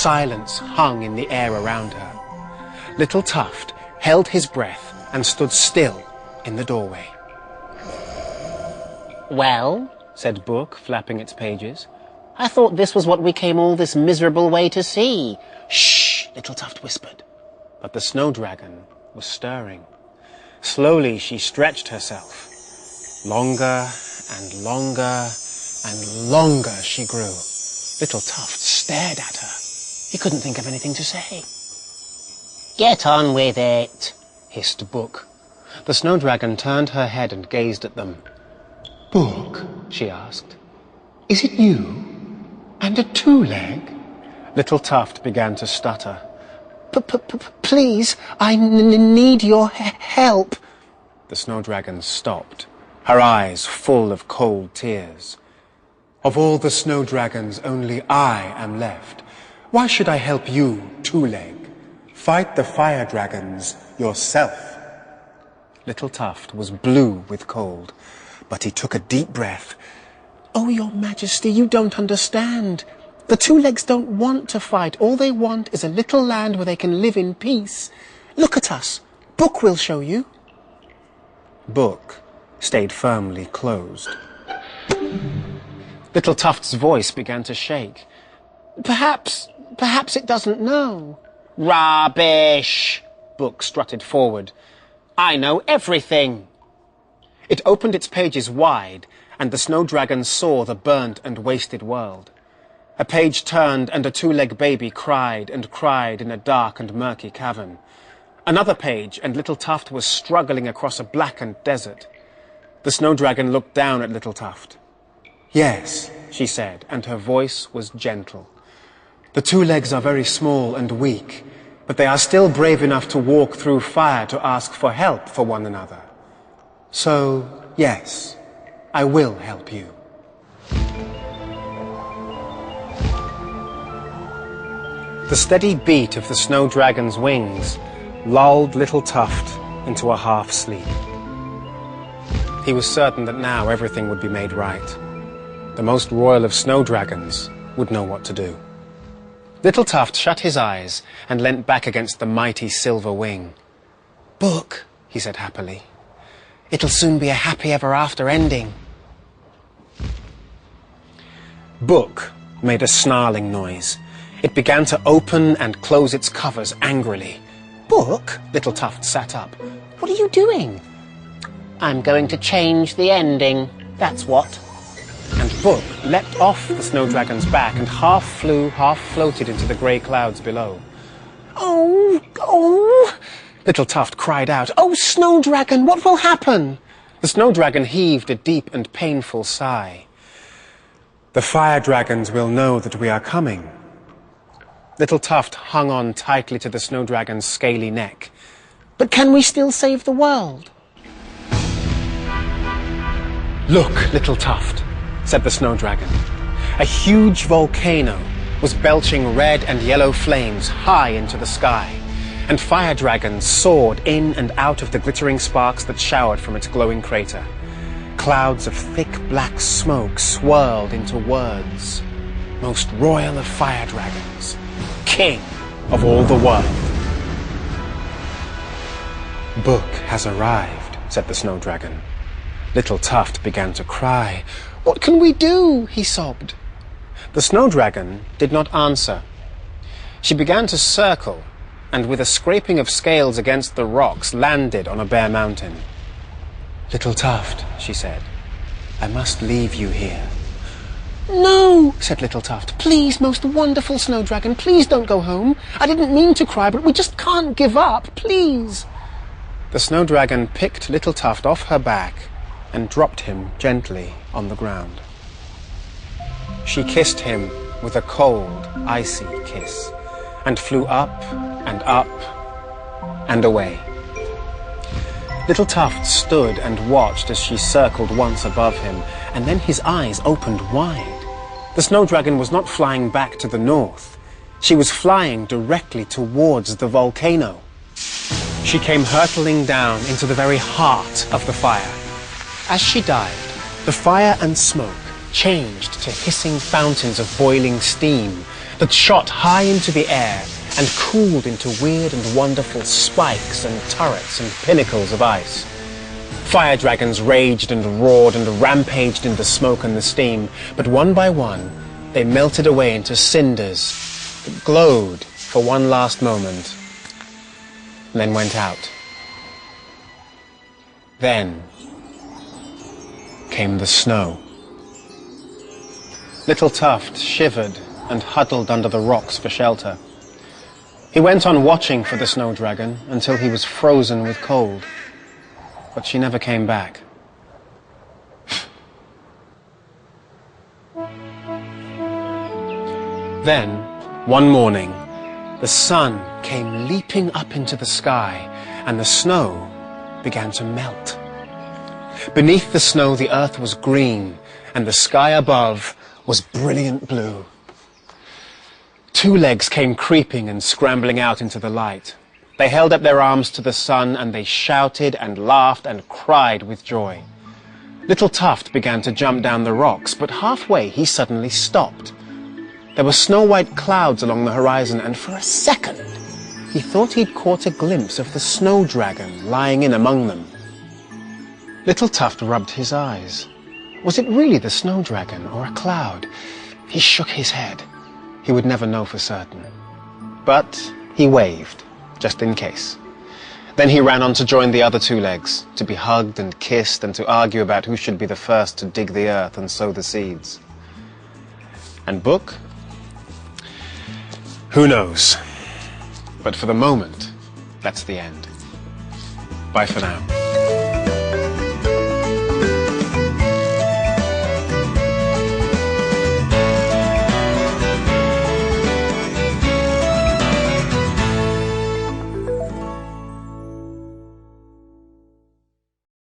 Silence hung in the air around her. Little Tuft held his breath and stood still in the doorway. "Well," said Book, flapping its pages, "I thought this was what we came all this miserable way to see." "Shh," Little Tuft whispered. But the snow dragon was stirring. Slowly she stretched herself. Longer and longer and longer she grew. Little Tuft stared at her. He couldn't think of anything to say. "Get on with it," hissed Book. The snow dragon turned her head and gazed at them. "Book," she asked, "is it you? And a two-leg?" Little Tuft began to stutter. Please, I need your help." The snow dragon stopped, her eyes full of cold tears. "Of all the snow dragons, only I am left. Why should I help you, two-leg? Fight the fire dragons yourself." Little Tuft was blue with cold, but he took a deep breath. "Oh, your majesty, you don't understand. The two-legs don't want to fight. All they want is a little land where they can live in peace. Look at us. Book will show you." Book stayed firmly closed. Little Tuft's voice began to shake. Perhaps it doesn't know." "Rubbish!" Book strutted forward. "I know everything." It opened its pages wide, and the snow dragon saw the burnt and wasted world. A page turned, and a two-leg baby cried and cried in a dark and murky cavern. Another page, and Little Tuft was struggling across a blackened desert. The snow dragon looked down at Little Tuft. "Yes," she said, and her voice was gentle. "The two legs are very small and weak, but they are still brave enough to walk through fire to ask for help for one another. So, yes, I will help you." The steady beat of the snow dragon's wings lulled Little Tuft into a half sleep. He was certain that now everything would be made right. The most royal of snow dragons would know what to do. Little Tuft shut his eyes and leant back against the mighty silver wing. "Book," he said happily, "it'll soon be a happy ever after ending." Book made a snarling noise. It began to open and close its covers angrily. "Book," Little Tuft sat up. "What are you doing?" "I'm going to change the ending, that's what." And Book leapt off the snow dragon's back and half flew, half floated into the grey clouds below. Oh! Little Tuft cried out. "Oh, snow dragon, what will happen?" The snow dragon heaved a deep and painful sigh. "The fire dragons will know that we are coming." Little Tuft hung on tightly to the snow dragon's scaly neck. "But can we still save the world?" "Look, Little Tuft," said the snow dragon. A huge volcano was belching red and yellow flames high into the sky, and fire dragons soared in and out of the glittering sparks that showered from its glowing crater. Clouds of thick black smoke swirled into words. "Most royal of fire dragons, king of all the world." "Book has arrived," said the snow dragon. Little Tuft began to cry. "What can we do?" he sobbed. The snow dragon did not answer. She began to circle, and with a scraping of scales against the rocks, landed on a bare mountain. "Little Tuft," she said, "I must leave you here." "No," said Little Tuft. "Please, most wonderful snow dragon, please don't go home. I didn't mean to cry, but we just can't give up, please." The snow dragon picked Little Tuft off her back and dropped him gently on the ground. She kissed him with a cold, icy kiss, and flew up and up and away. Little Tuft stood and watched as she circled once above him, and then his eyes opened wide. The snow dragon was not flying back to the north. She was flying directly towards the volcano. She came hurtling down into the very heart of the fire. As she dived, the fire and smoke changed to hissing fountains of boiling steam, that shot high into the air and cooled into weird and wonderful spikes and turrets and pinnacles of ice. Fire dragons raged and roared and rampaged in the smoke and the steam, but one by one they melted away into cinders that glowed for one last moment and then went out. Then came the snow. Little Tuft shivered and huddled under the rocks for shelter. He went on watching for the snow dragon until he was frozen with cold, but she never came back. Then, one morning, the sun came leaping up into the sky and the snow began to melt. Beneath the snow, the earth was green and the sky above was brilliant blue. Two legs came creeping and scrambling out into the light. They held up their arms to the sun and they shouted and laughed and cried with joy. Little Tuft began to jump down the rocks, but halfway he suddenly stopped. There were snow-white clouds along the horizon, and for a second he thought he'd caught a glimpse of the snow dragon lying in among them. Little Tuft rubbed his eyes. Was it really the snow dragon or a cloud? He shook his head. He would never know for certain. But he waved, just in case. Then he ran on to join the other two legs, to be hugged and kissed and to argue about who should be the first to dig the earth and sow the seeds. And Book? Who knows? But for the moment, that's the end. Bye for now.